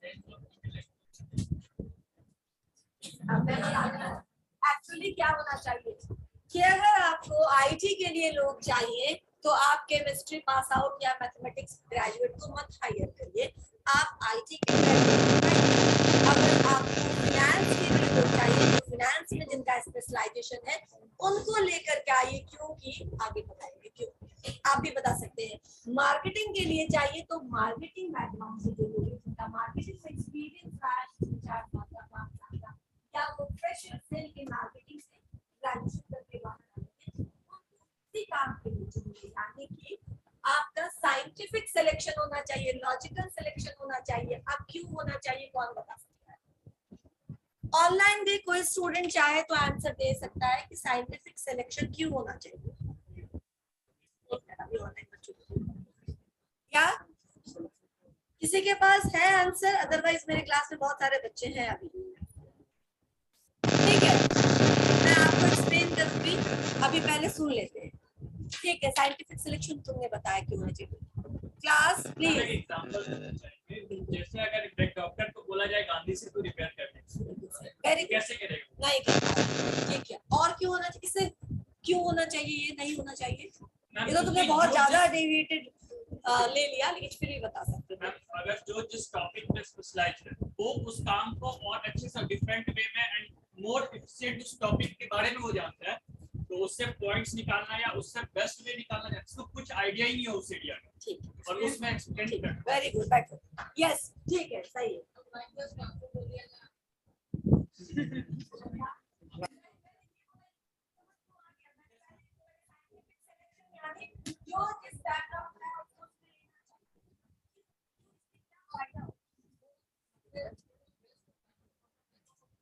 एक्चुअली क्या होना चाहिए कि अगर आपको आईटी के लिए लोग चाहिए तो आप केमिस्ट्री पास आउट या मैथमेटिक्स ग्रेजुएट को मत हायर करिए, आप आईटी के ग्रेजुएट। अगर आपको फाइनेंस के लिए लोग चाहिए तो फाइनेंस में जिनका स्पेशलाइजेशन है उनको लेकर के आइए, क्योंकि आगे बताएंगे क्यों। आप भी बता सकते हैं। मार्केटिंग के लिए चाहिए तो मार्केटिंग बैकग्राउंड से जो लोग जिनका मार्केटिंग एक्सपीरियंस रहा है या प्रोफेशनल सेल के मार्केटिंग से ग्रेजुएशन करके बाहर आते हैं, उसी काम के लिए चाहिए। यानी कि आपका साइंटिफिक सिलेक्शन होना चाहिए, लॉजिकल सिलेक्शन होना चाहिए। अब क्यों होना चाहिए कौन बता सकता है? ऑनलाइन भी कोई स्टूडेंट चाहे तो आंसर दे सकता है कि साइंटिफिक सिलेक्शन क्यों होना चाहिए। क्या किसी के पास है आंसर? अदरवाइज मेरे क्लास में बहुत सारे बच्चे हैं अभी। ठीक है, मैं आपको एक्सप्लेन करूंगी, अभी पहले सुन लेते हैं। ठीक है, साइंटिफिक सिलेक्शन तुमने बताया क्यों है। Class please. जैसे अगर एक डॉक्टर को बोला जाए गांधी से तो रिपेयर करने, कैसे करेगा? नहीं कर। ठीक है, और क्यों होना चाहिए? इससे क्यों होना चाहिए, ये नहीं होना चाहिए। ये तो तुमने बहुत ज्यादा डेविएटेड ले लिया, लेकिन फिर भी बता सकते हो। अगर जो जिस टॉपिक पे स्पेशलाइज है वो उस काम को और अच्छे से डिफरेंट वे में एंड मोर एफिशिएंट उस टॉपिक के बारे में वो जानता है, तो उससे पॉइंट्स निकालना या उससे बेस्ट वे निकालना है, उसको कुछ आइडिया ही नहीं है उस एरिया का। ठीक है, और उसमें एक्सप्लेन करना। वेरी गुड, बैठो। यस, ठीक है, सही है। जो जिस बैकग्राउंड में है उसको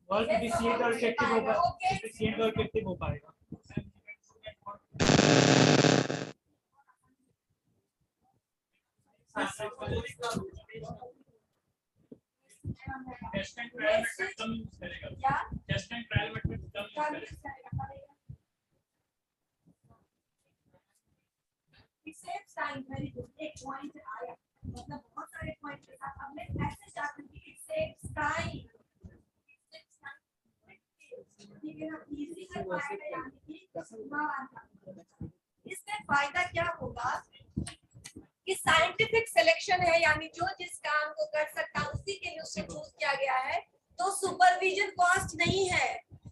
वर्क एफिशिएंट और इफेक्टिव होगा, एफिशिएंट और इफेक्टिव हो पाएगा। टेस्ट एंड ट्रायल मेथड कम यूज करेगा। क्या? टेस्ट एंड ट्रायल मेथड कम यूज करेगा। Saves time. वेरी गुड, एक पॉइंट आया, मतलब बहुत सारे पॉइंट के साथ हमने ऐसे स्टार्ट की। इट सेव्स टाइम, ठीक है ना, इजी का फायदा। यानी कि इसमें फायदा क्या होगा कि साइंटिफिक सिलेक्शन है, यानी जो जिस काम को कर सकता है उसी के लिए उसको चूज किया गया है, तो सुपरविजन कॉस्ट नहीं है।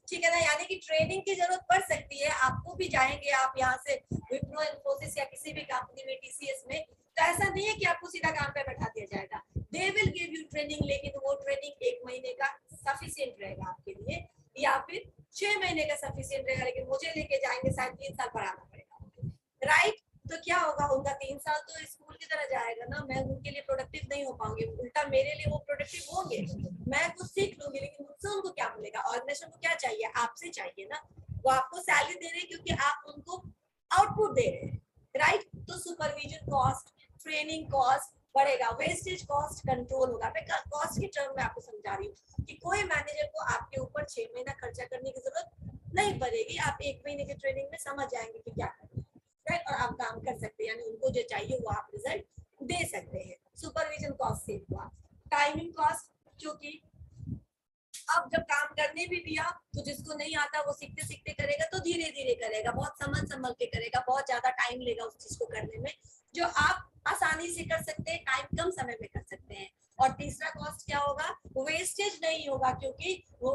ठीक है ना, यानी कि ट्रेनिंग की जरूरत पड़ सकती है, आपको भी जाएंगे आप यहाँ से विप्रो, इन्फोसिस या किसी भी कंपनी में, टीसीएस में, तो ऐसा नहीं है कि आपको सीधा काम पे बैठा दिया जाएगा। They will give you training, लेकिन वो ट्रेनिंग 1 महीने का सफिशिएंट रहेगा आपके लिए, या फिर 6 महीने का सफिशिएंट रहेगा, लेकिन मुझे लेके जाएंगे शायद 3 साल पढ़ाना पड़ेगा, राइट। तो क्या होगा, उनका 3 साल तो स्कूल की तरह जाएगा ना, मैं उनके लिए प्रोडक्टिव नहीं हो पाऊंगी, उल्टा मेरे लिए वो प्रोडक्टिव होंगे। मैं कुछ सीख लूंगी, लेकिन मुझसे उनको क्या मिलेगा? ऑर्गेनाइजेशन को क्या चाहिए? आपसे चाहिए ना, वो आपको सैलरी दे रहे हैं क्योंकि आप उनको आउटपुट दे रहे हैं, राइट। तो सुपरविजन कॉस्ट, ट्रेनिंग कॉस्ट बढ़ेगा, वेस्टेज कॉस्ट कंट्रोल होगा। मैं कॉस्ट के टर्म में आपको समझा रही हूँ कि कोई मैनेजर को आपके ऊपर 6 महीना खर्चा करने की जरूरत नहीं पड़ेगी, आप 1 महीने की ट्रेनिंग में समझ जाएंगे कि क्या करना है, राइट, और आप काम कर सकते हैं, यानी उनको जो चाहिए वो आप रिजल्ट दे सकते हैं। सुपरविजन कॉस्ट सेव हुआ। टाइमिंग कॉस्ट, क्योंकि अब जब काम करने भी दिया तो जिसको नहीं आता वो सीखते सीखते करेगा, तो धीरे धीरे करेगा, बहुत समझ संभल के करेगा, बहुत ज्यादा टाइम लेगा उस चीज को करने में, जो आप आसानी से कर सकते हैं, टाइम कम समय में कर सकते हैं। और तीसरा कॉस्ट क्या होगा? वेस्टेज नहीं होगा, क्योंकि वो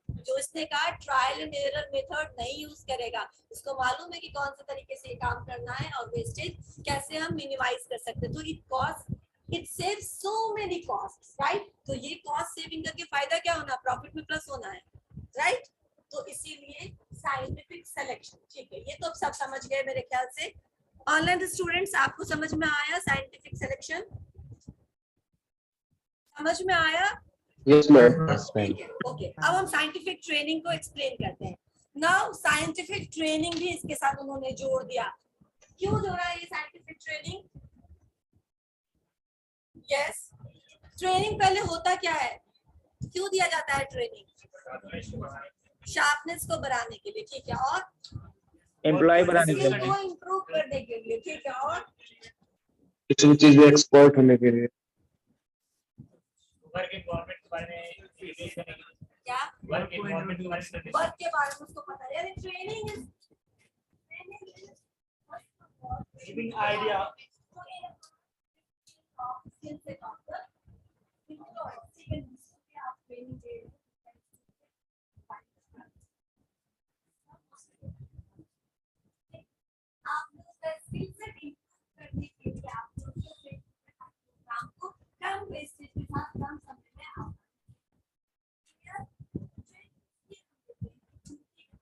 जो इसने कहा ट्रायल एंड एरर मेथड नहीं यूज करेगा, उसको मालूम है कि कौन से तरीके से ये काम करना है और वेस्टेज कैसे हम मिनिमाइज कर सकते हैं। तो it saves so many costs, right. तो ये कॉस्ट सेविंग करके फायदा क्या होना? प्रॉफिट में प्लस होना है, राइट। तो इसीलिए साइंटिफिक सिलेक्शन, ठीक है, ये तो अब सब समझ गए मेरे ख्याल से। ऑनलाइन स्टूडेंट्स, आपको समझ में आया साइंटिफिक सिलेक्शन? समझ में आया? Yes, ma'am. ठीक है, ओके। अब हम साइंटिफिक ट्रेनिंग को एक्सप्लेन करते हैं। नाउ साइंटिफिक ट्रेनिंग भी इसके साथ उन्होंने जोड़ दिया। क्यों जोड़ा ये साइंटिफिक ट्रेनिंग? यस, ट्रेनिंग पहले होता क्या है, क्यों दिया जाता है ट्रेनिंग? शार्पनेस को बढ़ाने के लिए, ठीक है, और एम्प्लॉय बनाने के स्किल लिए, को इम्प्रूव करने के लिए, ठीक है, और किसी भी चीज में एक्सपर्ट होने के लिए, वर्क एनवायरनमेंट के बारे में क्या वर्क एनवायरनमेंट के बारे में वर्क के बारे में उसको पता है। यानी training is giving idea skill से काउंटर आप ट्रेनिंग दे रहे हैं। आप स्किल से करने के लिए आप काम को कम वेस्टेज के साथ कम समय में आप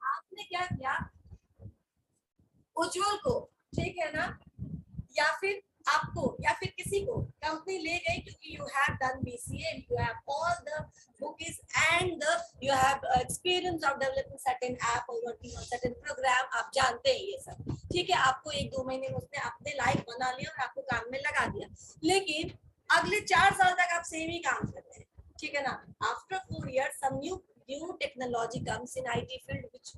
आपने क्या किया, उज्जवल को, ठीक है ना, या फिर आपको या फिर किसी को कंपनी ले गई क्योंकि you have done BCA, you have all the books and you have experience of developing certain app और वर्किंग ऑन सर्टेन प्रोग्राम, आप जानते हैं ये सब, ठीक है। आपको 1-2 महीने में उसने अपने लायक बना लिया और आपको काम में लगा दिया, लेकिन अगले 4 साल तक आप सेम ही काम कर रहे हैं, ठीक है ना। After 4 years some new technology comes in IT field which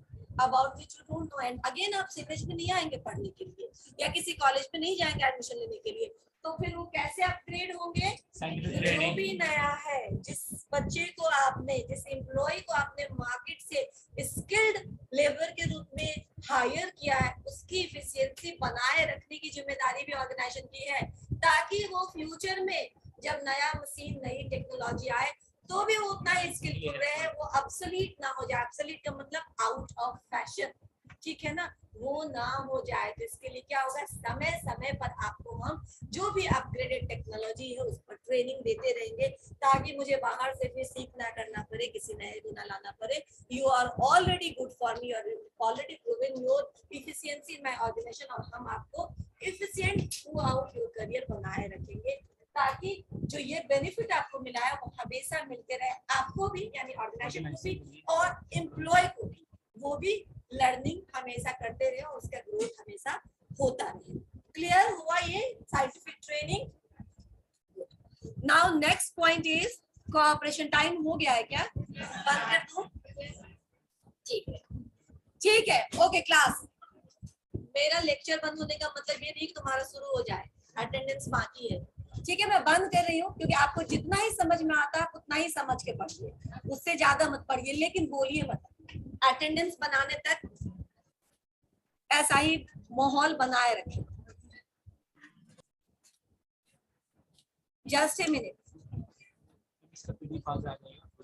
about which you don't know, and again आप सीमेज में नहीं आएंगे पढ़ने के लिए या किसी कॉलेज में नहीं जाएंगे एडमिशन लेने के लिए, तो फिर वो कैसे अपग्रेड होंगे? जो भी नया है, जिस बच्चे को आपने, जिस एम्प्लॉय को आपने मार्केट से स्किल्ड लेबर के रूप में हायर किया है, उसकी इफिशियंसी बनाए रखने की जिम्मेदारी भी ऑर्गेनाइजेशन की है, ताकि वो फ्यूचर में जब नया मशीन, नई टेक्नोलॉजी आए तो भी वो उतना ही स्किलफुल रहे, वो ऑब्सोलीट ना हो जाए। ऑब्सोलीट का मतलब आउट ऑफ फैशन, ठीक है ना, वो ना हो जाए। तो इसके लिए क्या होगा, समय समय पर आपको हम जो भी अपग्रेडेड टेक्नोलॉजी है उस पर ट्रेनिंग देते रहेंगे, ताकि मुझे बाहर से फिर सीखना करना पड़े, किसी नए को ना लाना पड़े। You are already good for me, already proven your efficiency in my organization, और हम आपको efficient throughout your career बनाए रखेंगे, ताकि जो ये बेनिफिट आपको मिला है वो हमेशा मिलते रहे, आपको भी यानी ऑर्गेनाइजेशन को भी और एम्प्लॉय को भी, वो भी लर्निंग हमेशा करते रहे और उसका ग्रोथ हमेशा होता रहे। क्लियर हुआ ये scientific training? Now next point is cooperation. Time हो गया है क्या? बंद कर दूं? ठीक है, ठीक है, ओके क्लास। मेरा लेक्चर बंद होने का मतलब ये नहीं कि तुम्हारा शुरू हो जाए, अटेंडेंस बाकी है, ठीक है। मैं बंद कर रही हूँ क्योंकि आपको जितना ही समझ में आता है आप उतना ही समझ के पढ़िए, उससे ज्यादा मत पढ़िए, लेकिन बोलिए मत। अटेंडेंस बनाने तक ऐसा ही माहौल बनाए रखें। Just a minute. इसका पीडीएफ आ जाएगा।